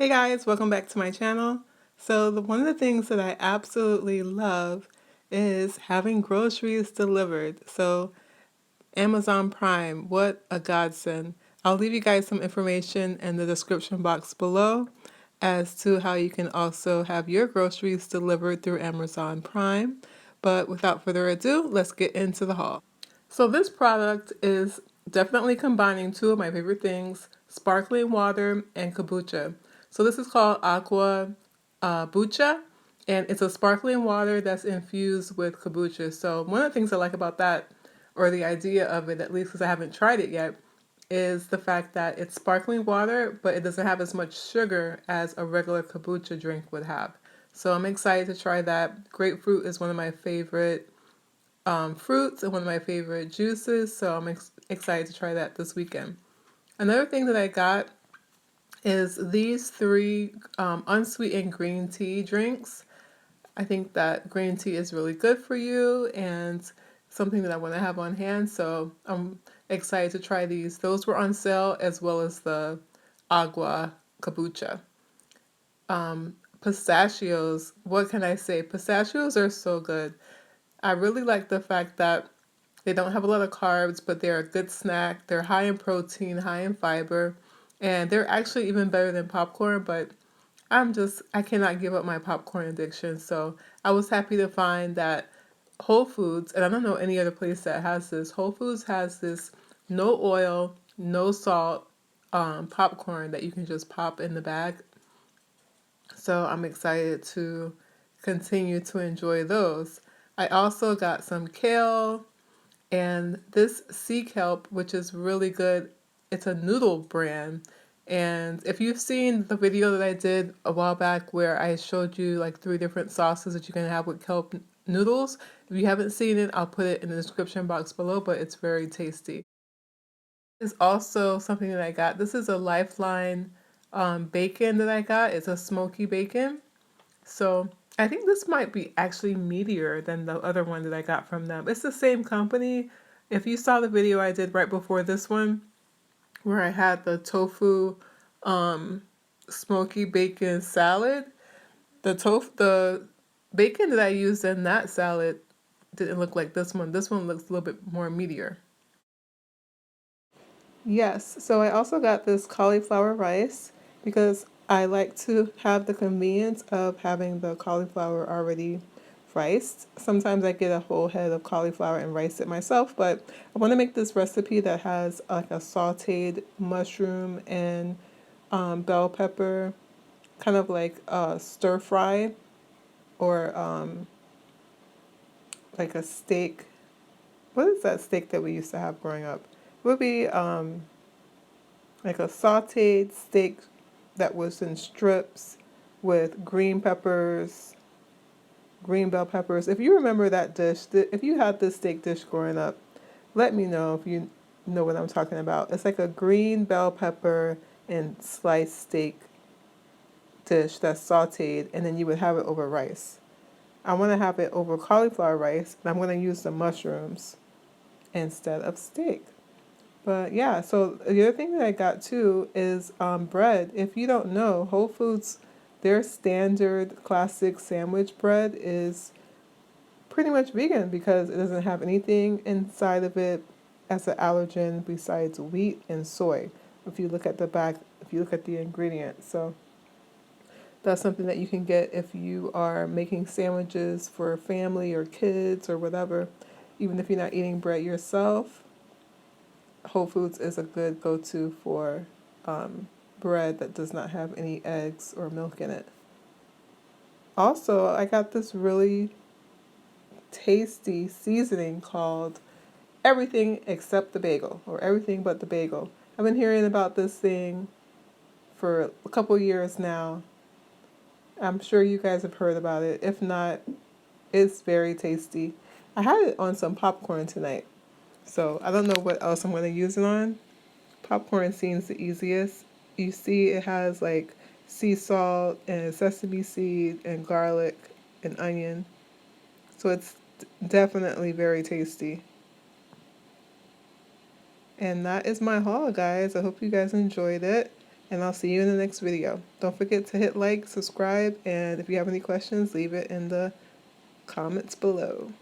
Hey guys, welcome back to my channel. One of the things that I absolutely love is having groceries delivered. So Amazon Prime, what a godsend. I'll leave you guys some information in the description box below as to how you can also have your groceries delivered through Amazon Prime. But without further ado, let's get into the haul. So this product is definitely combining two of my favorite things, sparkling water and kombucha. So this is called Aqua Bucha, and it's a sparkling water that's infused with kombucha. So one of the things I like about that, or the idea of it, at least because I haven't tried it yet, is the fact that it's sparkling water, but it doesn't have as much sugar as a regular kombucha drink would have. So I'm excited to try that. Grapefruit is one of my favorite fruits and one of my favorite juices, so I'm excited to try that this weekend. Another thing that I got is these three unsweetened green tea drinks. I think that green tea is really good for you and something that I want to have on hand, so I'm excited to try these. Those were on sale as well as the agua kombucha. Pistachios, what can I say? Pistachios are so good. I really like the fact that they don't have a lot of carbs, but they're a good snack. They're high in protein, high in fiber, and they're actually even better than popcorn, but I cannot give up my popcorn addiction. So I was happy to find that Whole Foods, and I don't know any other place that has this, Whole Foods has this no oil, no salt popcorn that you can just pop in the bag. So I'm excited to continue to enjoy those. I also got some kale and this sea kelp, which is really good. It's a noodle brand. And if you've seen the video that I did a while back where I showed you like 3 different sauces that you can have with kelp noodles, if you haven't seen it, I'll put it in the description box below, but it's very tasty. Is also something that I got. This is a Lifeline bacon that I got. It's a smoky bacon. So I think this might be actually meatier than the other one that I got from them. It's the same company. If you saw the video I did right before this one, where I had the tofu smoky bacon salad, the bacon that I used in that salad didn't look like this one. This one looks a little bit more meatier. Yes, so I also got this cauliflower rice because I like to have the convenience of having the cauliflower already riced. Sometimes I get a whole head of cauliflower and rice it myself, but I want to make this recipe that has like a sauteed mushroom and bell pepper, kind of like a stir fry or like a steak. What is that steak that we used to have growing up? It would be like a sauteed steak that was in strips with green peppers, green bell peppers. If you remember that dish, if you had this steak dish growing up, let me know if you know what I'm talking about. It's like a green bell pepper and sliced steak dish that's sauteed, and then you would have it over rice. I want to have it over cauliflower rice, and I'm going to use the mushrooms instead of steak. But yeah, so the other thing that I got too is bread. If you don't know, Whole Foods, their standard classic sandwich bread is pretty much vegan because it doesn't have anything inside of it as an allergen besides wheat and soy. If you look at the back, if you look at the ingredients. So that's something that you can get if you are making sandwiches for family or kids or whatever. Even if you're not eating bread yourself, Whole Foods is a good go-to for bread that does not have any eggs or milk in it. Also, I got this really tasty seasoning called Everything Except the Bagel, or Everything But the Bagel. I've been hearing about this thing for a couple years now. I'm sure you guys have heard about it. If not, it's very tasty. I had it on some popcorn tonight, so I don't know what else I'm going to use it on. Popcorn seems the easiest. You see it has like sea salt and sesame seed and garlic and onion. So it's definitely very tasty. And that is my haul, guys. I hope you guys enjoyed it. And I'll see you in the next video. Don't forget to hit like, subscribe, and if you have any questions, leave it in the comments below.